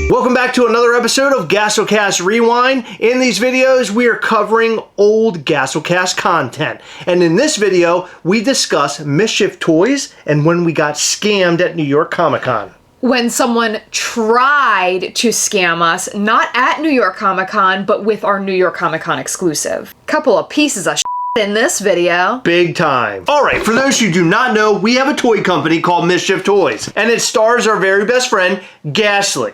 Welcome back to another episode of Gastlecast Rewind. In these videos, we are covering old Gastlecast content. And in this video, we discuss Mischief toys and when we got scammed at New York Comic Con. When someone tried to scam us, not at New York Comic Con, but with our New York Comic Con exclusive. Couple of pieces of in this video. Big time. Alright, for those who do not know, we have a toy company called Mischief Toys, and it stars our very best friend, Ghastly.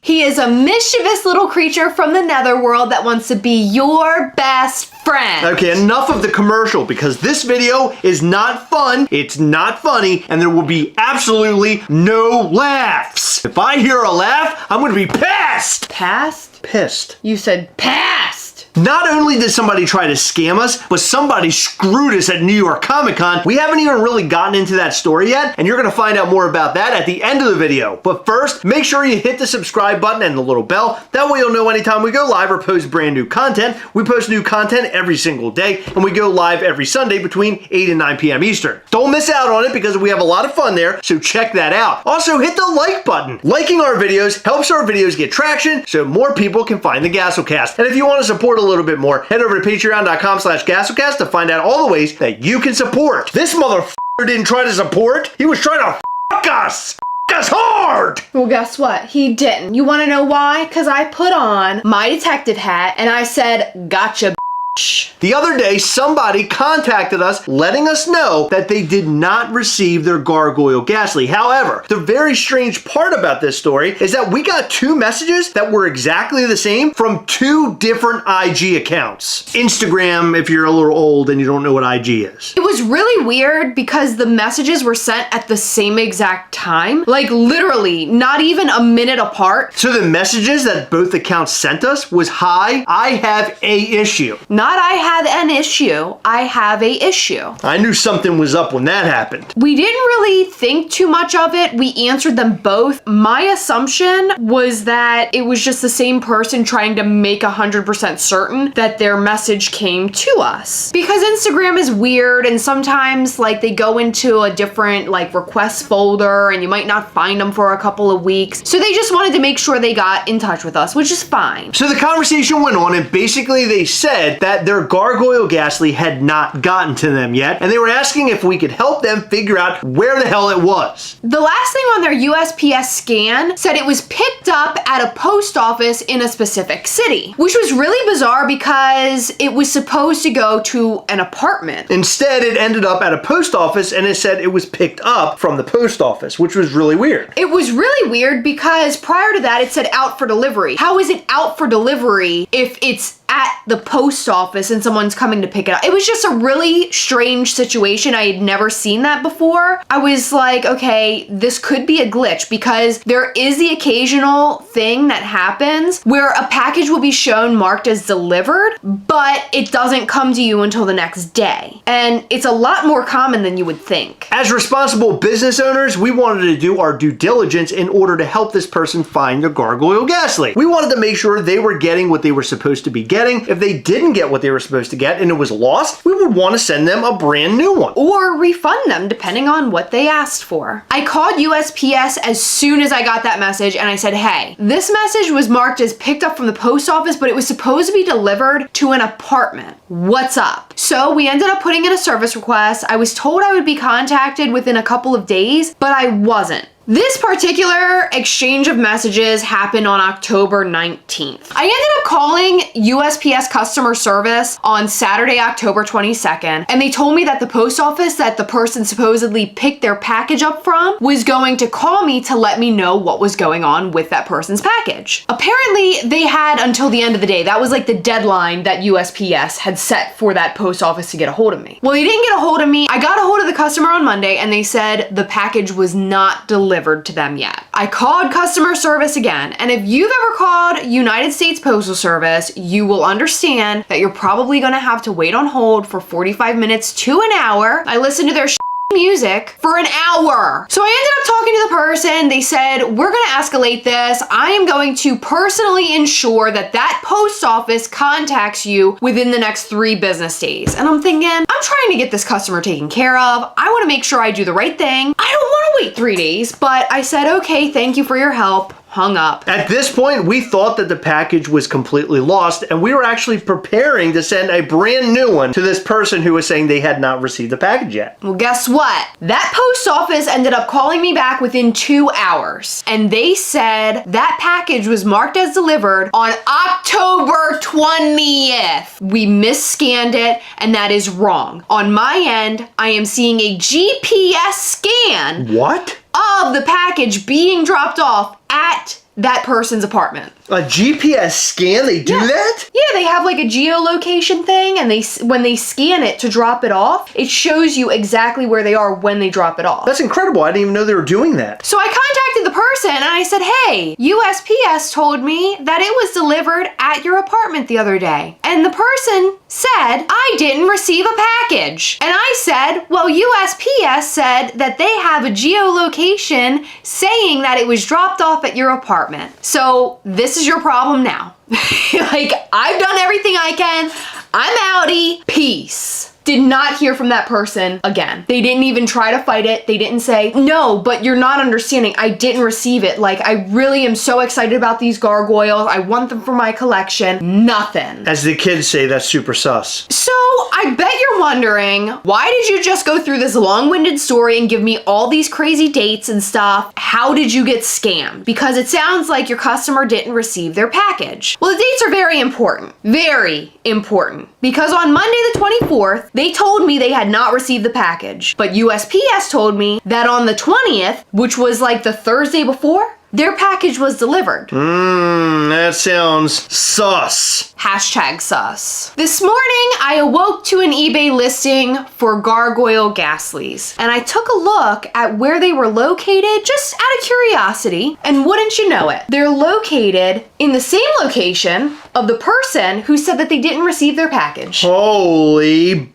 He is a mischievous little creature from the netherworld that wants to be your best friend. Okay, enough of the commercial, because this video is not fun, it's not funny, and there will be absolutely no laughs. If I hear a laugh, I'm gonna be pissed! Past? Pissed. You said past! Not only did somebody try to scam us, but somebody screwed us at New York Comic Con. We haven't even really gotten into that story yet, and you're gonna find out more about that at the end of the video. But first, make sure you hit the subscribe button and the little bell. That way you'll know anytime we go live or post brand new content. We post new content every single day, and we go live every Sunday between 8 and 9 p.m. Eastern. Don't miss out on it because we have a lot of fun there, so check that out. Also, hit the like button. Liking our videos helps our videos get traction so more people can find the Gastlecast. And if you want to support a little bit more, head over to patreon.com/Gastlecast to find out all the ways that you can support. This motherfucker didn't try to support, he was trying to fuck us. Us hard! Well, guess what? He didn't. You want to know why? Because I put on my detective hat and I said, gotcha, bitch. The other day, somebody contacted us letting us know that they did not receive their Gargoyle Ghastly. However, the very strange part about this story is that we got two messages that were exactly the same from two different IG accounts. Instagram, if you're a little old and you don't know what IG is. It was really weird because the messages were sent at the same exact time. Like literally, not even a minute apart. So the messages that both accounts sent us was, "Hi, I have a issue." Not I have an issue, I have a issue. I knew something was up when that happened. We didn't really think too much of it. We answered them both. My assumption was that it was just the same person trying to make 100% certain that their message came to us. Because Instagram is weird and sometimes like they go into a different like request folder and you might not find them for a couple of weeks. So they just wanted to make sure they got in touch with us, which is fine. So the conversation went on and basically they said that their Gargoyle Ghastly had not gotten to them yet, and they were asking if we could help them figure out where the hell it was. The last thing on their USPS scan said it was picked up at a post office in a specific city, which was really bizarre because it was supposed to go to an apartment. Instead, it ended up at a post office and it said it was picked up from the post office, which was really weird. It was really weird because prior to that it said out for delivery. How is it out for delivery if it's at the post office and someone's coming to pick it up? It was just a really strange situation. I had never seen that before. I was like, okay, this could be a glitch because there is the occasional thing that happens where a package will be shown marked as delivered, but it doesn't come to you until the next day. And it's a lot more common than you would think. As responsible business owners, we wanted to do our due diligence in order to help this person find their Gargoyle Ghastly. We wanted to make sure they were getting what they were supposed to be getting. If they didn't get what they were supposed to get and it was lost, we would want to send them a brand new one. Or refund them depending on what they asked for. I called USPS as soon as I got that message and I said, hey, this message was marked as picked up from the post office, but it was supposed to be delivered to an apartment. What's up? So we ended up putting in a service request. I was told I would be contacted within a couple of days, but I wasn't. This particular exchange of messages happened on October 19th. I ended up calling USPS customer service on Saturday, October 22nd, and they told me that the post office that the person supposedly picked their package up from was going to call me to let me know what was going on with that person's package. Apparently, they had until the end of the day. That was like the deadline that USPS had set for that post office to get a hold of me. Well, they didn't get a hold of me. I got a hold of the customer on Monday, and they said the package was not delivered to them yet. I called customer service again, and if you've ever called United States Postal Service, you will understand that you're probably gonna have to wait on hold for 45 minutes to an hour. I listened to their music for an hour. So I ended up talking to the person. They said, we're going to escalate this. I am going to personally ensure that that post office contacts you within the next 3 business days. And I'm thinking, I'm trying to get this customer taken care of. I want to make sure I do the right thing. I don't want to wait 3 days, but I said, okay, thank you for your help. Hung up. At this point, we thought that the package was completely lost, and we were actually preparing to send a brand new one to this person who was saying they had not received the package yet. Well, guess what? That post office ended up calling me back within 2 hours, and they said that package was marked as delivered on October 20th. We misscanned it, and that is wrong. On my end, I am seeing a GPS scan What? of the package being dropped off at that person's apartment. A GPS scan? They do that? Yeah, they have like a geolocation thing, and when they scan it to drop it off, it shows you exactly where they are when they drop it off. That's incredible. I didn't even know they were doing that. So I contacted the person and I said, hey, USPS told me that it was delivered at your apartment the other day. And the person said, I didn't receive a package. And I said, well, USPS said that they have a geolocation saying that it was dropped off at your apartment. So this is your problem now. Like, I've done everything I can. I'm outie. Peace. Did not hear from that person again. They didn't even try to fight it. They didn't say, no, but you're not understanding. I didn't receive it. Like, I really am so excited about these gargoyles. I want them for my collection. Nothing. As the kids say, that's super sus. So I bet you're wondering, why did you just go through this long-winded story and give me all these crazy dates and stuff? How did you get scammed? Because it sounds like your customer didn't receive their package. Well, the dates are very important. Very important. Because on Monday the 24th, they told me they had not received the package. But USPS told me that on the 20th, which was like the Thursday before, their package was delivered. That sounds sus. Hashtag sus. This morning, I awoke to an eBay listing for gargoyle Gastleys, and I took a look at where they were located just out of curiosity, and wouldn't you know it, they're located in the same location of the person who said that they didn't receive their package. Holy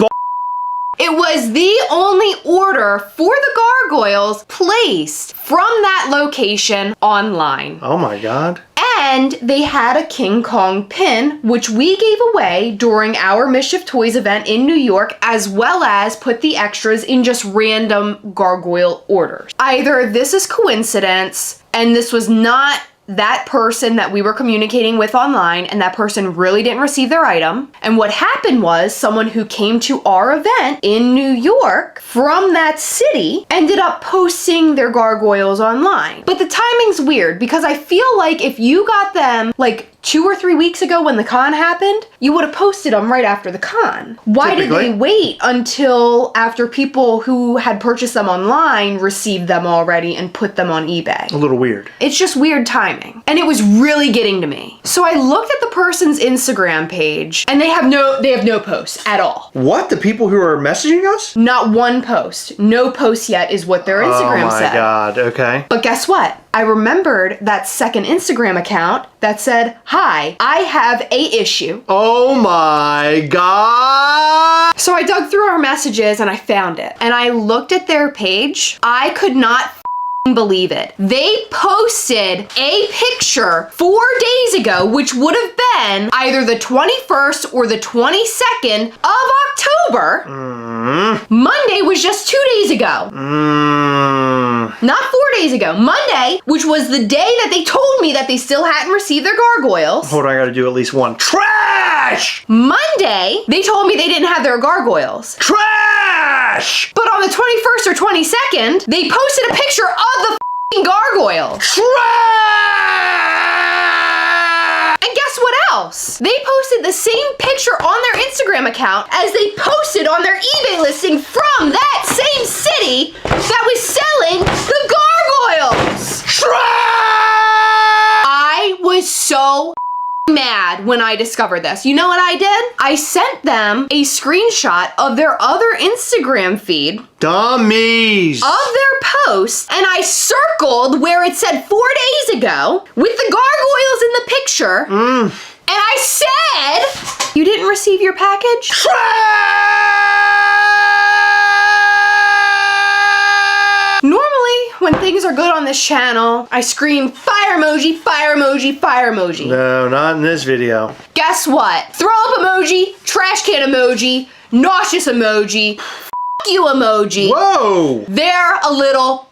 It was the only order for the gargoyles placed from that location online. Oh my God. And they had a King Kong pin, which we gave away during our Mischief Toys event in New York, as well as put the extras in just random gargoyle orders. Either this is coincidence, and this was not that person that we were communicating with online, and that person really didn't receive their item. And what happened was someone who came to our event in New York from that city ended up posting their gargoyles online. But the timing's weird because I feel like if you got them like 2 or 3 weeks ago when the con happened, you would have posted them right after the con. Why did they wait until after people who had purchased them online received them already and put them on eBay? A little weird. It's just weird timing. And it was really getting to me. So I looked at the person's Instagram page and they have no posts at all. What? The people who are messaging us? Not one post. No post yet is what their Instagram said. Oh my God, okay. But guess what? I remembered that second Instagram account that said, hi, I have a issue. Oh my God. So I dug through our messages and I found it. And I looked at their page. I could not believe it. They posted a picture 4 days ago, which would have been either the 21st or the 22nd of October. Monday was just 2 days ago. Not 4 days ago. Monday, which was the day that they told me that they still hadn't received their gargoyles. Hold on, I gotta do at least one. Trash! Monday, they told me they didn't have their gargoyles. Trash! But on the 21st or 22nd, they posted a picture of the f***ing gargoyle. Trash! And guess what else? They posted the same picture on their Instagram account as they posted on their eBay listing from that same city that was selling the gargoyles. Trash! I was so mad when I discovered this. You know what I did? I sent them a screenshot of their other Instagram feed Dummies! of their post, and I circled where it said 4 days ago with the gargoyles in the picture. And I said, you didn't receive your package? Trash! are good on this channel, I scream fire emoji, fire emoji, fire emoji. No, not in this video. Guess what? Throw up emoji, trash can emoji, nauseous emoji, f you emoji. Whoa! They're a little.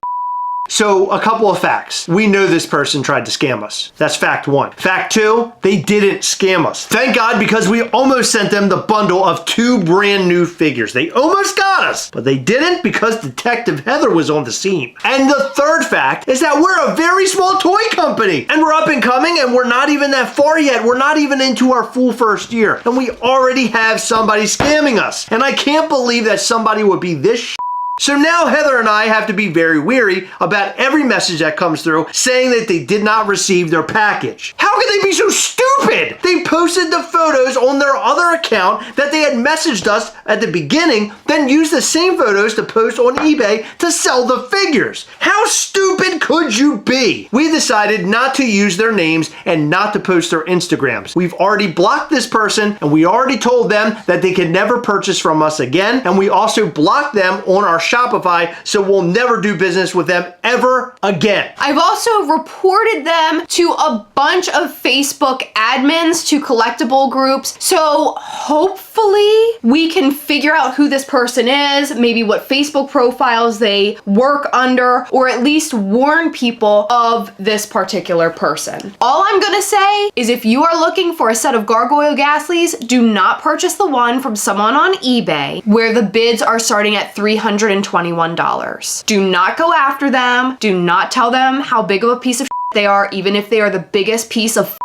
So, a couple of facts. We know this person tried to scam us. That's fact one. Fact two, they didn't scam us. Thank God, because we almost sent them the bundle of 2 brand new figures. They almost got us, but they didn't because Detective Heather was on the scene. And the third fact is that we're a very small toy company, and we're up and coming, and we're not even that far yet. We're not even into our full first year, and we already have somebody scamming us. And I can't believe that somebody would be this So now Heather and I have to be very wary about every message that comes through saying that they did not receive their package. How could they be so stupid? They posted the photos on their other account that they had messaged us at the beginning, then used the same photos to post on eBay to sell the figures. How stupid could you be? We decided not to use their names and not to post their Instagrams. We've already blocked this person, and we already told them that they could never purchase from us again, and we also blocked them on our Shopify, so we'll never do business with them ever again. I've also reported them to a bunch of Facebook admins to collectible groups, so hopefully we can figure out who this person is, maybe what Facebook profiles they work under, or at least warn people of this particular person. All I'm gonna say is if you are looking for a set of Gargoyle Ghastlies, do not purchase the one from someone on eBay where the bids are starting at $321. Do not go after them. Do not tell them how big of a piece of they are, even if they are the biggest piece of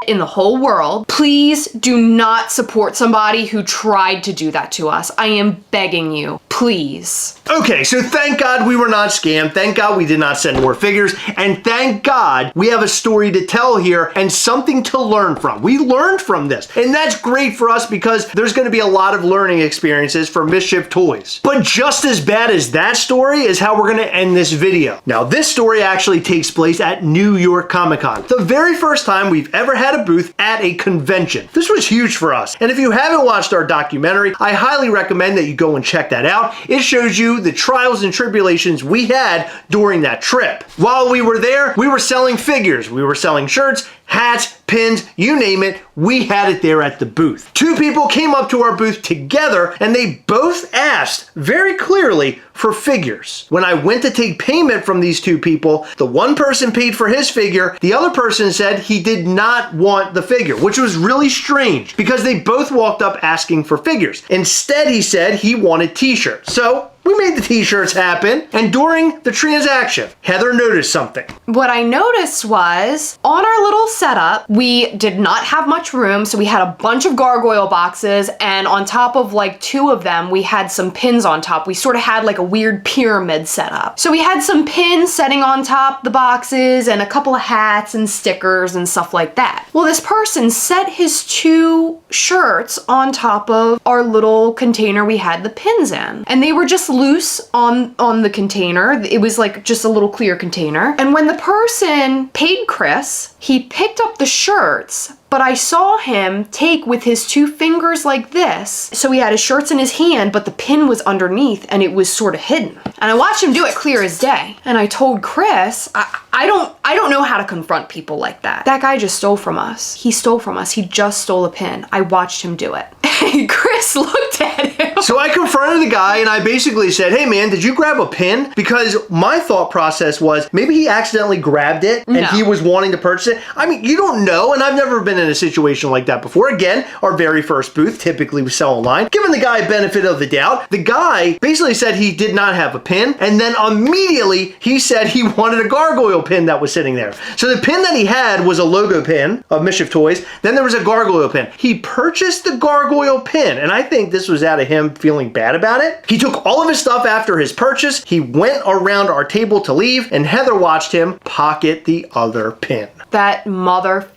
in the whole world. Please do not support somebody who tried to do that to us. I am begging you, please. Okay, so thank God we were not scammed. Thank God we did not send more figures. And thank God we have a story to tell here and something to learn from. We learned from this. And that's great for us because there's going to be a lot of learning experiences for Mischief Toys. But just as bad as that story is how we're going to end this video. Now, this story actually takes place at New York Comic Con. The very first time we've ever had a booth at a convention. This was huge for us. And if you haven't watched our documentary, I highly recommend that you go and check that out. It shows you the trials and tribulations we had during that trip. While we were there, we were selling figures. We were selling shirts, hats, pins, you name it, we had it there at the booth. 2 people came up to our booth together and they both asked very clearly for figures. When I went to take payment from these 2 people, the one person paid for his figure, the other person said he did not want the figure, which was really strange because they both walked up asking for figures. Instead, he said he wanted t-shirts. So we made the t-shirts happen, and during the transaction, Heather noticed something. What I noticed was, on our little setup, we did not have much room, so we had a bunch of gargoyle boxes, and on top of like 2 of them, we had some pins on top. We sort of had like a weird pyramid setup. So we had some pins setting on top the boxes, and a couple of hats and stickers and stuff like that. Well, this person set his 2 shirts on top of our little container we had the pins in, and they were just loose on the container. It was like just a little clear container. And when the person paid Chris, he picked up the shirts, but I saw him take with his 2 fingers like this. So he had his shirts in his hand, but the pin was underneath and it was sort of hidden. And I watched him do it clear as day. And I told Chris, I don't know how to confront people like that. That guy just stole from us. He stole from us. He just stole a pin. I watched him do it. And Chris looked at him. So I confronted the guy and I basically said, hey man, did you grab a pin? Because my thought process was maybe he accidentally grabbed it and he was wanting to purchase it. I mean, you don't know, and I've never been in a situation like that before. Again, our very first booth, typically we sell online. Giving the guy a benefit of the doubt, the guy basically said he did not have a pin, and then immediately he said he wanted a gargoyle pin that was sitting there. So the pin that he had was a logo pin of Mischief Toys, then there was a gargoyle pin. He purchased the gargoyle pin, and I think this was out of him feeling bad about it. He took all of his stuff after his purchase, he went around our table to leave, and Heather watched him pocket the other pin. That mother.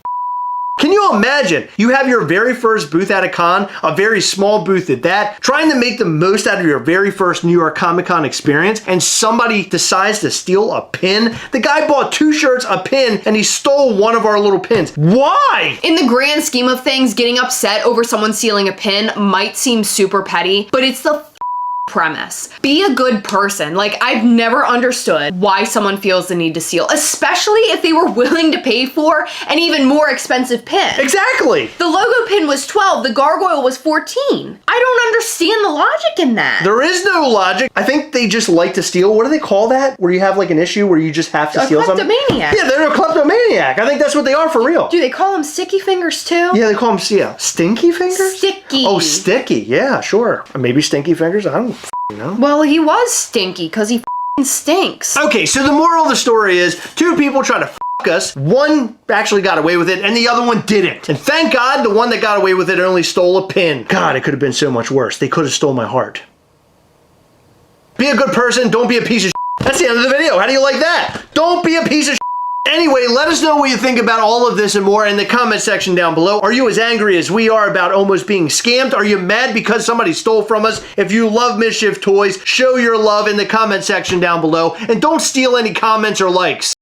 Can you imagine? You have your very first booth at a con, a very small booth at that, trying to make the most out of your very first New York Comic Con experience, and somebody decides to steal a pin? The guy bought 2 shirts, a pin, and he stole one of our little pins. Why? In the grand scheme of things, getting upset over someone stealing a pin might seem super petty, but it's the premise. Be a good person. Like, I've never understood why someone feels the need to steal, especially if they were willing to pay for an even more expensive pin. Exactly. The logo pin was 12, the gargoyle was 14. I don't understand the logic in that. There is no logic. I think they just like to steal. What do they call that? Where you have like an issue where you just have to steal something? Kleptomaniac. Yeah, they're a kleptomaniac. I think that's what they are for real. Do they call them sticky fingers too? Yeah, they call them, stinky fingers? Sticky. Oh, sticky. Yeah, sure. Or maybe stinky fingers. I don't know. Well, he was stinky because he stinks. Okay, so the moral of the story is 2 people try to us. One actually got away with it and the other one didn't. And thank God the one that got away with it only stole a pin. God, it could have been so much worse. They could have stole my heart. Be a good person. Don't be a piece of shit. That's the end of the video. How do you like that? Don't be a piece of shit. Anyway, let us know what you think about all of this and more in the comment section down below. Are you as angry as we are about almost being scammed? Are you mad because somebody stole from us? If you love Mischief toys, show your love in the comment section down below. And don't steal any comments or likes.